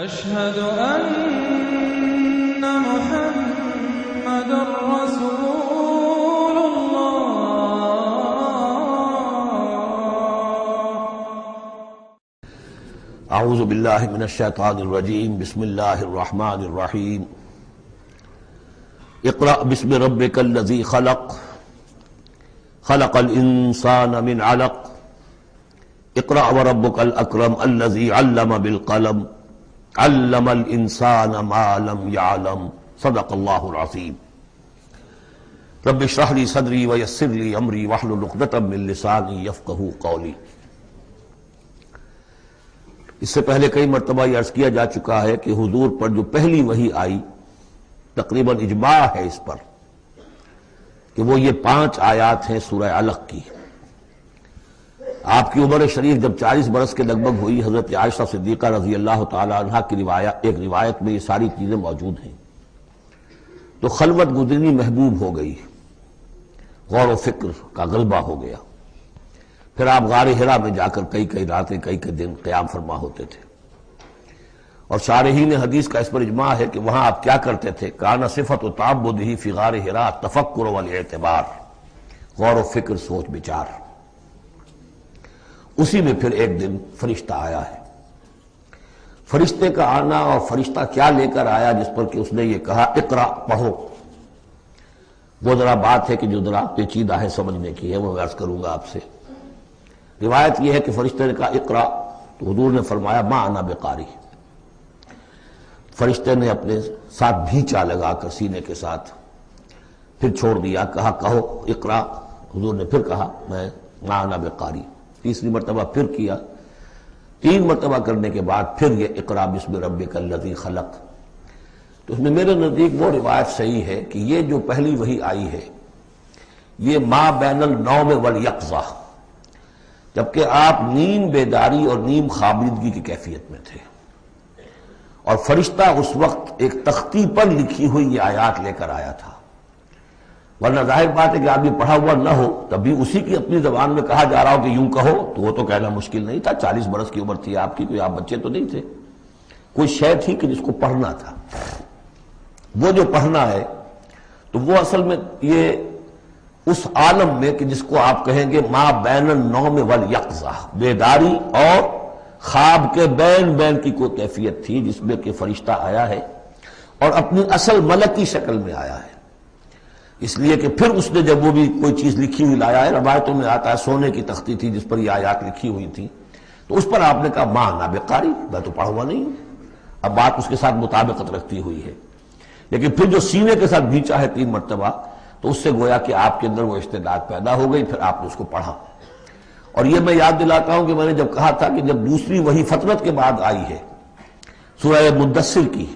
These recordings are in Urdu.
أشهد أن محمد رسول الله. اعوذ باللہ من الشیطان الرجیم. بسم اللہ الرحمن الرحیم. اقرأ بسم ربک الذی خلق خلق الانسان من علق اقرأ وربک الاکرم الذی علم بالقلم علم الانسان ما لم يعلم. صدق اللہ العظیم. رب اشرح لی صدری ویسر لی امری واحلل عقدۃ من لسانی یفقہوا قولی. اس سے پہلے کئی مرتبہ یہ عرض کیا جا چکا ہے کہ حضور پر جو پہلی وحی آئی تقریباً اجماع ہے اس پر کہ وہ یہ 5 آیات ہیں سورہ علق کی. آپ کی عمر شریف جب 40 برس کے لگ بھگ ہوئی، حضرت عائشہ صدیقہ رضی اللہ تعالی عنہ کی ایک روایت میں یہ ساری چیزیں موجود ہیں. تو خلوت گزرنی محبوب ہو گئی، غور و فکر کا غلبہ ہو گیا. پھر آپ غار حرا میں جا کر کئی راتیں کئی دن قیام فرما ہوتے تھے. اور شارحین حدیث کا اس پر اجماع ہے کہ وہاں آپ کیا کرتے تھے؟ کان صفت و تعبدہ فی غار حرا تفکر والاعتبار، غور و فکر، سوچ بچار. اسی میں پھر ایک دن فرشتہ آیا ہے. فرشتے کا آنا اور فرشتہ کیا لے کر آیا جس پر کہ اس نے یہ کہا اقرا، پڑھو. وہ ذرا بات ہے کہ جو ذرا پیچیدہ ہے سمجھنے کی ہے، وہ عرض کروں گا آپ سے. روایت یہ ہے کہ فرشتے نے کہا اقرا، تو حضور نے فرمایا ما انا بقاری. فرشتے نے اپنے ساتھ بھینچا لگا کر سینے کے ساتھ، پھر چھوڑ دیا، کہا کہو اقرا. حضور نے پھر کہا میں ما انا بقاری. تیسری مرتبہ پھر کیا. 3 مرتبہ کرنے کے بعد پھر یہ اقرا بسم ربک الذی خلق. تو اس میں میرے نزدیک وہ روایت صحیح ہے کہ یہ جو پہلی وحی آئی ہے یہ ما بین النوم والیقظہ، جبکہ آپ نیم بیداری اور نیم خوابیدگی کی کیفیت میں تھے، اور فرشتہ اس وقت ایک تختی پر لکھی ہوئی یہ آیات لے کر آیا تھا. ورنہ ظاہر بات ہے کہ آدمی پڑھا ہوا نہ ہو تبھی اسی کی اپنی زبان میں کہا جا رہا ہو کہ یوں کہو، تو وہ تو کہنا مشکل نہیں تھا. 40 برس کی عمر تھی آپ کی، کوئی آپ بچے تو نہیں تھے. کوئی شے تھی کہ جس کو پڑھنا تھا. وہ جو پڑھنا ہے تو وہ اصل میں یہ اس عالم میں کہ جس کو آپ کہیں گے ما بین النوم والیقظہ، بیداری اور خواب کے بین کی کوئی کیفیت تھی جس میں کہ فرشتہ آیا ہے اور اپنی اصل ملکی شکل میں آیا ہے. اس لیے کہ پھر اس نے جب وہ بھی کوئی چیز لکھی ہوئی لایا ہے، روایتوں میں آتا ہے سونے کی تختی تھی جس پر یہ آیات لکھی ہوئی تھی، تو اس پر آپ نے کہا ما انا بقاری، میں تو پڑھا ہوا نہیں ہوں. اب بات اس کے ساتھ مطابقت رکھتی ہوئی ہے. لیکن پھر جو سینے کے ساتھ بھینچا ہے 3 مرتبہ، تو اس سے گویا کہ آپ کے اندر وہ استعداد پیدا ہو گئی. پھر آپ نے اس کو پڑھا. اور یہ میں یاد دلاتا ہوں کہ میں نے جب کہا تھا کہ جب دوسری وحی فترت کے بعد آئی ہے سورہ مدثر کی،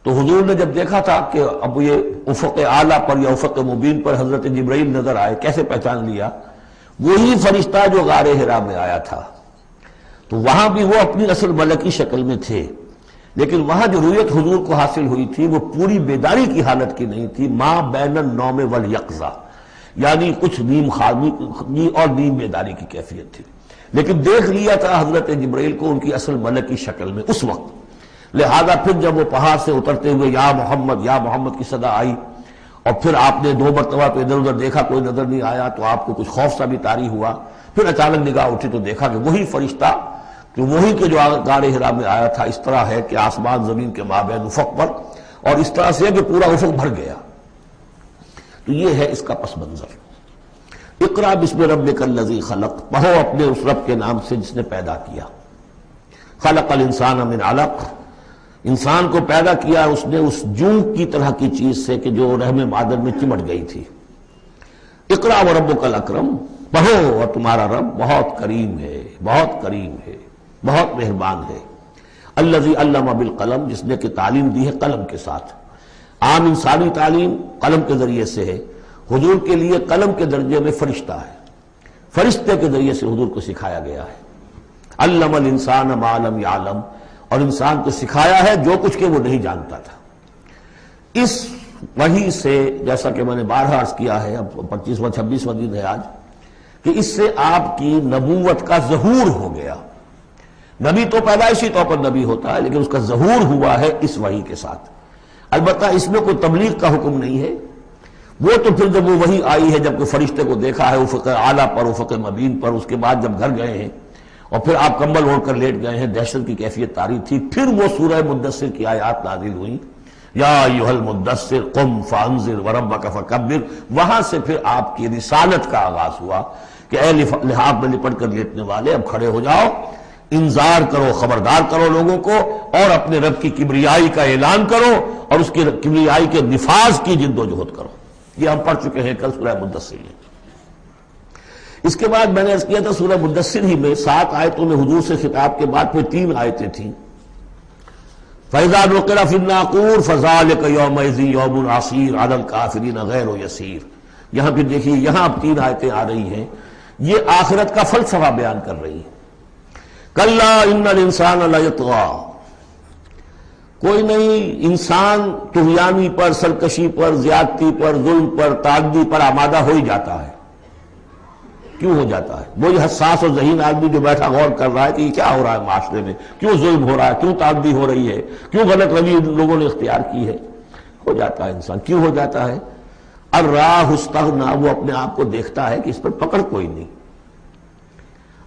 تو حضور نے جب دیکھا تھا کہ اب یہ افق اعلیٰ پر یا افق مبین پر حضرت جبرائیل نظر آئے، کیسے پہچان لیا؟ وہی فرشتہ جو غار حرا میں آیا تھا. تو وہاں بھی وہ اپنی اصل ملکی شکل میں تھے، لیکن وہاں جو رویت حضور کو حاصل ہوئی تھی وہ پوری بیداری کی حالت کی نہیں تھی. ما بین النوم والیقظہ، یعنی کچھ نیم خوابی اور نیم بیداری کی کیفیت تھی. لیکن دیکھ لیا تھا حضرت جبرائیل کو ان کی اصل ملکی شکل میں اس وقت. لہذا پھر جب وہ پہاڑ سے اترتے ہوئے یا محمد کی صدا آئی، اور پھر آپ نے 2 مرتبہ تو ادھر ادھر دیکھا، کوئی نظر نہیں آیا، تو آپ کو کچھ خوف سا بھی طاری ہوا. پھر اچانک نگاہ اٹھی تو دیکھا کہ وہی فرشتہ کہ وہی کے جو غار حرا میں آیا تھا. اس طرح ہے کہ آسمان زمین کے مابین افق پر، اور اس طرح سے کہ پورا افق بھر گیا. تو یہ ہے اس کا پس منظر. اقرا بسم ربک الذی خلق، پڑھو اپنے اس رب کے نام سے جس نے پیدا کیا. خلق الانسان من علق، انسان کو پیدا کیا اس نے اس جونک کی طرح کی چیز سے کہ جو رحم مادر میں چمٹ گئی تھی. اقرا وربک الاکرم، پڑھو اور تمہارا رب بہت کریم ہے، بہت کریم ہے، بہت مہربان ہے. الذی علم بالقلم، جس نے کہ تعلیم دی ہے قلم کے ساتھ. عام انسانی تعلیم قلم کے ذریعے سے ہے، حضور کے لیے قلم کے درجے میں فرشتہ ہے. فرشتے کے ذریعے سے حضور کو سکھایا گیا ہے. علم الانسان ما لم یعلم، اور انسان کو سکھایا ہے جو کچھ کہ وہ نہیں جانتا تھا. اس وحی سے جیسا کہ میں نے بارہا عرض کیا ہے، اب 25واں 26واں دن ہے آج، کہ اس سے آپ کی نبوت کا ظہور ہو گیا. نبی تو پیدائشی طور پر نبی ہوتا ہے، لیکن اس کا ظہور ہوا ہے اس وحی کے ساتھ۔ البتہ اس میں کوئی تبلیغ کا حکم نہیں ہے، وہ تو پھر جب وہ وحی آئی ہے، جب کوئی فرشتے کو دیکھا ہے افق اعلیٰ پر، افق مبین پر، اس کے بعد جب گھر گئے ہیں اور پھر آپ کمبل اوڑھ کر لیٹ گئے ہیں، دہشت کی کیفیت طاری تھی، پھر وہ سورہ مدثر کی آیات نازل ہوئیں، یا ایھا المدثر قم فانذر وربک فکبر۔ وہاں سے پھر آپ کی رسالت کا آغاز ہوا کہ اے لحاف میں لپٹ کر لیٹنے والے، اب کھڑے ہو جاؤ، انذار کرو، خبردار کرو لوگوں کو، اور اپنے رب کی کبریائی کا اعلان کرو اور اس کی کبریائی کے نفاذ کی جد و جہد کرو۔ یہ ہم پڑھ چکے ہیں کل سورہ مدثر میں۔ اس کے بعد میں نے عرض کیا تھا سورہ مدثر ہی میں 7 آیتوں میں حضور سے خطاب کے بعد پھر 3 آیتیں تھیں۔ فَإِذَا نُقِرَ فِي النَّاقُورِ فَذَلِكَ يَوْمَئِذٍ يَوْمٌ عَسِيرٌ عَلَى الْكَافِرِينَ غَيْرُ يَسِيرٌ۔ یہاں پھر دیکھیے، یہاں اب 3 آیتیں آ رہی ہیں، یہ آخرت کا فلسفہ بیان کر رہی ہیں۔ کَلَّا إِنَّ الْإِنسَانَ لَيَطْغَىٰ، کوئی نہیں، انسان طغیانی پر، سرکشی پر، زیادتی پر، ظلم پر، تعدی پر آمادہ ہو ہی جاتا ہے۔ کیوں ہو جاتا ہے؟ وہی حساس اور ذہین آدمی جو بیٹھا غور کر رہا ہے کہ یہ کیا ہو رہا ہے معاشرے میں، کیوں ظلم ہو رہا ہے، کیوں تعدی ہو رہی ہے، کیوں غلط روی لوگوں نے اختیار کی ہے، ہو جاتا ہے انسان۔ کیوں ہو جاتا ہے؟ الراہ استغنا، وہ اپنے آپ کو دیکھتا ہے کہ اس پر پکڑ کوئی نہیں،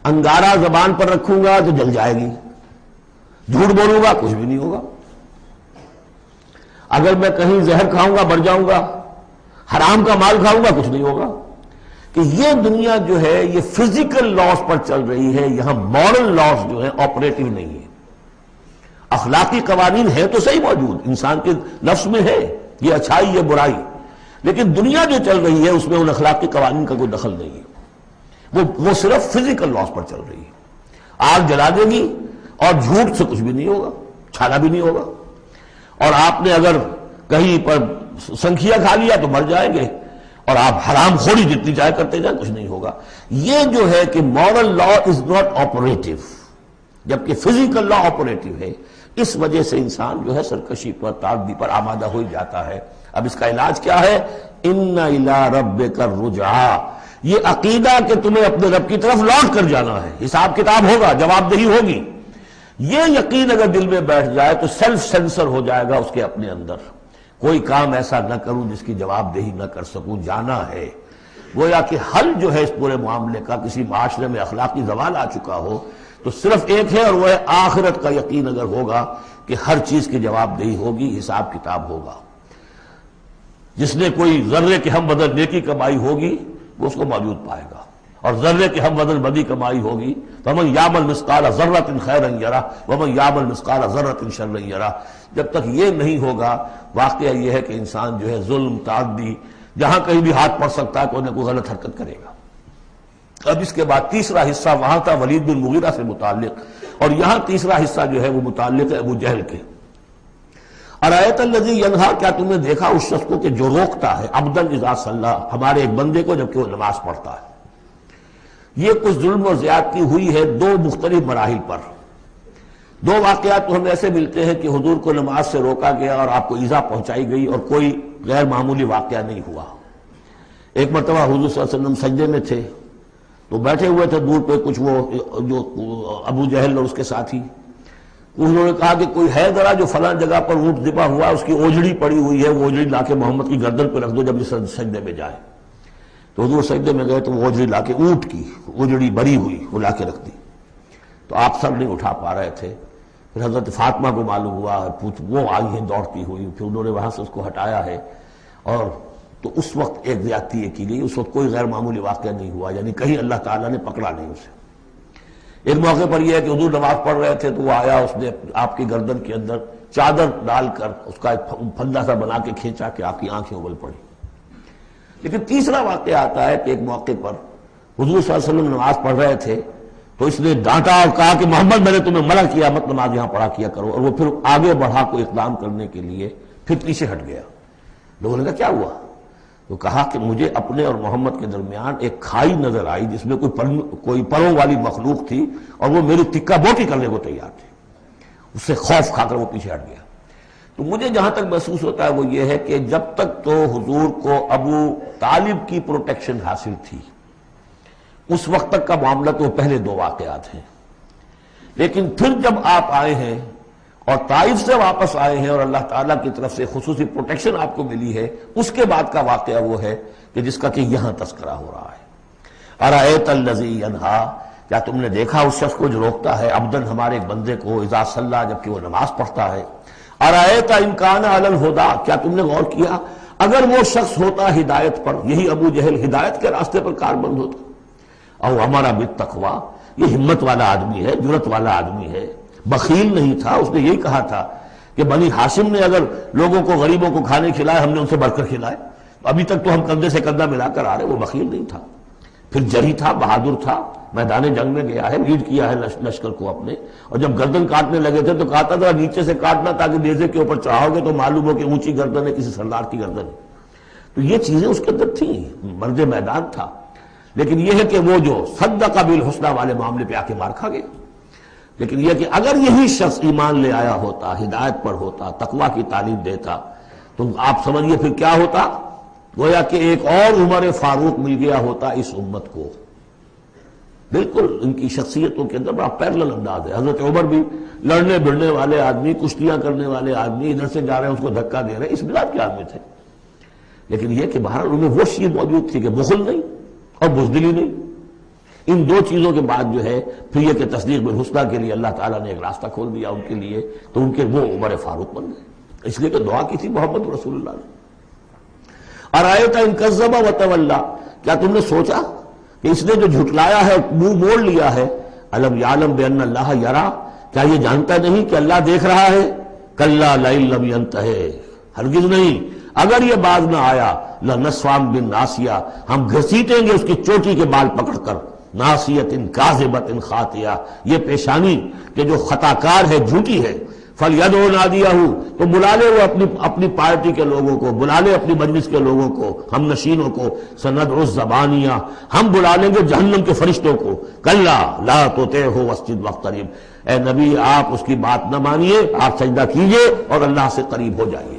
انگارہ زبان پر رکھوں گا تو جل جائے گی، جھوٹ بولوں گا کچھ بھی نہیں ہوگا، اگر میں کہیں زہر کھاؤں گا مر جاؤں گا، حرام کا مال کھاؤں گا کچھ نہیں ہوگا۔ کہ یہ دنیا جو ہے یہ فزیکل لاز پر چل رہی ہے، یہاں مورل لاز جو ہے آپریٹو نہیں ہے۔ اخلاقی قوانین ہے تو صحیح موجود، انسان کے نفس میں ہے، یہ اچھائی یہ برائی، لیکن دنیا جو چل رہی ہے اس میں ان اخلاقی قوانین کا کوئی دخل نہیں ہے، وہ صرف فزیکل لاز پر چل رہی ہے۔ آگ جلا دے گی اور جھوٹ سے کچھ بھی نہیں ہوگا، چھالا بھی نہیں ہوگا، اور آپ نے اگر کہیں پر سنکھیا کھا لیا تو مر جائیں گے، اور آپ حرام خوری جتنی جائے کرتے جائیں کچھ نہیں ہوگا۔ یہ جو ہے کہ moral law is not operative, جبکہ فزیکل لا آپریٹو ہے، اس وجہ سے انسان جو ہے سرکشی پر، تعدی پر آمادہ ہو جاتا ہے۔ اب اس کا علاج کیا ہے؟ ان الی ربک الرجعی، یہ عقیدہ کہ تمہیں اپنے رب کی طرف لوٹ کر جانا ہے، حساب کتاب ہوگا، جواب دہی ہوگی، یہ یقین اگر دل میں بیٹھ جائے تو سیلف سینسر ہو جائے گا اس کے اپنے اندر، کوئی کام ایسا نہ کروں جس کی جواب دہی نہ کر سکوں، جانا ہے۔ گویا کہ حل جو ہے اس پورے معاملے کا، کسی معاشرے میں اخلاقی زوال آ چکا ہو تو صرف ایک ہے، اور وہ ہے آخرت کا یقین اگر ہوگا کہ ہر چیز کی جواب دہی ہوگی، حساب کتاب ہوگا۔ جس نے کوئی ذرے کے ہم بدل نیکی کمائی ہوگی وہ اس کو موجود پائے گا، اور ذرے کے ہم بدل بدی کمائی ہوگی فمن یعمل مثقال ذرۃ خیرا یرہ ومن یعمل مثقال ذرۃ شرا یرہ۔ جب تک یہ نہیں ہوگا، واقعہ یہ ہے کہ انسان جو ہے ظلم، تعدی، جہاں کہیں بھی ہاتھ پڑ سکتا ہے کوئی نہ کوئی غلط حرکت کرے گا۔ اب اس کے بعد تیسرا حصہ وہاں تھا ولید بن مغیرہ سے متعلق، اور یہاں تیسرا حصہ جو ہے وہ متعلق ہے ابو جہل کے۔ ارایت الذی ینہا، کیا تم نے دیکھا اس شخص کو کہ جو روکتا ہے، عبدا اذا صلی، ہمارے ایک بندے کو جبکہ وہ نماز پڑھتا ہے۔ یہ کچھ ظلم و زیادتی ہوئی ہے 2 مختلف مراحل پر۔ 2 واقعات تو ہمیں ایسے ملتے ہیں کہ حضور کو نماز سے روکا گیا اور آپ کو ایذا پہنچائی گئی اور کوئی غیر معمولی واقعہ نہیں ہوا۔ ایک مرتبہ حضور صلی اللہ علیہ وسلم سجدے میں تھے تو بیٹھے ہوئے تھے دور پہ کچھ وہ جو ابو جہل اور اس کے ساتھی، انہوں نے کہا کہ کوئی ہے ذرا جو فلاں جگہ پر اونٹ ذبح ہوا، اس کی اوجڑی پڑی ہوئی ہے، وہ اوجڑی لا کے محمد کی گردن پہ رکھ دو جب یہ سجدے میں جائے۔ تو حضور سجدے میں گئے تو وہ اوجڑی لا کے، اونٹ کی اوجڑی بری ہوئی وہ لا کے رکھ دی، تو آپ سر نہیں اٹھا پا رہے تھے۔ پھر حضرت فاطمہ کو معلوم ہوا، وہ آئی ہیں دوڑتی ہوئی، پھر انہوں نے وہاں سے اس کو ہٹایا ہے، اور تو اس وقت ایک زیادتی یہ کی گئی، اس وقت کوئی غیر معمولی واقعہ نہیں ہوا، یعنی کہیں اللہ تعالیٰ نے پکڑا نہیں اسے۔ ایک موقع پر یہ ہے کہ حضور نماز پڑھ رہے تھے تو وہ آیا، اس نے آپ کی گردن کے اندر چادر ڈال کر اس کا ایک پھندا سا بنا کے کھینچا کہ آپ کی آنکھیں اگل پڑی۔ لیکن تیسرا واقعہ آتا ہے کہ ایک موقع پر حضور صلی اللہ علیہ وسلم نماز پڑھ رہے تھے تو اس نے ڈانٹا اور کہا کہ محمد میں نے تمہیں منع کیا مت نماز یہاں پڑھا کیا کرو، اور وہ پھر آگے بڑھا کوئی اقدام کرنے کے لیے پھر پیچھے ہٹ گیا۔ لوگوں نے کہا کیا ہوا؟ تو کہا کہ مجھے اپنے اور محمد کے درمیان ایک کھائی نظر آئی جس میں کوئی پروں والی مخلوق تھی، اور وہ میری ٹکا بوٹی کرنے کو تیار تھی، اس سے خوف کھا کر وہ پیچھے ہٹ گیا۔ تو مجھے جہاں تک محسوس ہوتا ہے وہ یہ ہے کہ جب تک تو حضور کو ابو طالب کی پروٹیکشن حاصل تھی، اس وقت تک کا معاملہ تو پہلے 2 واقعات ہیں، لیکن پھر جب آپ آئے ہیں اور طائف سے واپس آئے ہیں اور اللہ تعالیٰ کی طرف سے خصوصی پروٹیکشن آپ کو ملی ہے، اس کے بعد کا واقعہ وہ ہے کہ جس کا کہ یہاں تذکرہ ہو رہا ہے۔ ارأیت الذی ینہا، کیا تم نے دیکھا اس شخص کو جو روکتا ہے، عبدن ہمارے ایک بندے کو، اذا صلی، جبکہ وہ نماز پڑھتا ہے۔ ارأیت ان کان علی الہدی، کیا تم نے غور کیا اگر وہ شخص ہوتا ہدایت پر، یہی ابو جہل ہدایت کے راستے پر کاربند ہوتا، او امر بالتقوی، یہ ہمت والا آدمی ہے، جرت والا آدمی ہے، بخیل نہیں تھا، اس نے یہی کہا تھا کہ بنی ہاشم نے اگر لوگوں کو، غریبوں کو کھانے کھلائے، ہم نے ان سے بڑھ کر کھلائے، ابھی تک تو ہم کندھے سے کندھا ملا کر آ رہے، وہ بخیل نہیں تھا۔ پھر جری تھا، بہادر تھا، میدان جنگ میں گیا ہے، لیڈ کیا ہے لشکر کو اپنے، اور جب گردن کاٹنے لگے تھے تو کہتا تھا نیچے سے کاٹنا تاکہ نیزے کے اوپر چڑھاؤ گے تو معلوم ہو کہ اونچی گردن ہے کسی سردار کی گردن ہے۔ تو یہ چیزیں اس کے اندر تھیں، مرد میدان تھا۔ لیکن یہ ہے کہ وہ جو صدق بالحسنی والے معاملے پہ آ کے مار کھا گیا۔ لیکن یہ کہ اگر یہی شخص ایمان لے آیا ہوتا، ہدایت پر ہوتا، تقویٰ کی تعلیم دیتا، تو آپ سمجھیے پھر کیا ہوتا، گویا کہ ایک اور عمر فاروق مل گیا ہوتا اس امت کو۔ بالکل ان کی شخصیتوں کے اندر بڑا پیرلل انداز ہے۔ حضرت عمر بھی لڑنے بڑھنے والے آدمی، کشتیاں کرنے والے آدمی، ادھر سے جا رہے ہیں اس کو دھکا دے رہے ہیں، اس مزاج کے آدمی تھے۔ لیکن یہ کہ بہرحال ان میں وہ شیر موجود تھی کہ بخل نہیں اور بزدلی نہیں۔ ان دو چیزوں کے بعد جو ہے پھر یہ کہ تصدیق بالحسنی کے لیے اللہ تعالیٰ نے ایک راستہ کھول دیا ان کے لیے، تو ان کے وہ عمر فاروق بن گئے۔ اس لیے کہ دعا کی تھی محمد رسول اللہ نے۔ ارأیت ان کذب وتولی، کیا تم نے سوچا کہ اس نے جو جھٹلایا ہے، منہ موڑ لیا ہے، الم یعلم بان اللہ یری، کیا یہ جانتا نہیں کہ اللہ دیکھ رہا ہے؟ کلا لئن لم ینتہ، ہرگز نہیں، اگر یہ باز نہ آیا، لنسفعا بالناصیہ، ہم گھسیٹیں گے اس کی چوٹی کے بال پکڑ کر، ناصیۃ کاذبۃ خاطیہ، یہ پیشانی کہ جو خطا کار ہے، جھوٹی ہے۔ فلیدعو نادیہ، تو بلا لے وہ اپنی پارٹی کے لوگوں کو، بلا لے اپنی مجلس کے لوگوں کو، ہم نشینوں کو، سندعو الزبانیہ، ہم بلا لیں گے جہنم کے فرشتوں کو۔ کلا لا تطعہ واسجد واقترب، اے نبی آپ اس کی بات نہ مانیے، آپ سجدہ کیجئے اور اللہ سے قریب ہو جائیے۔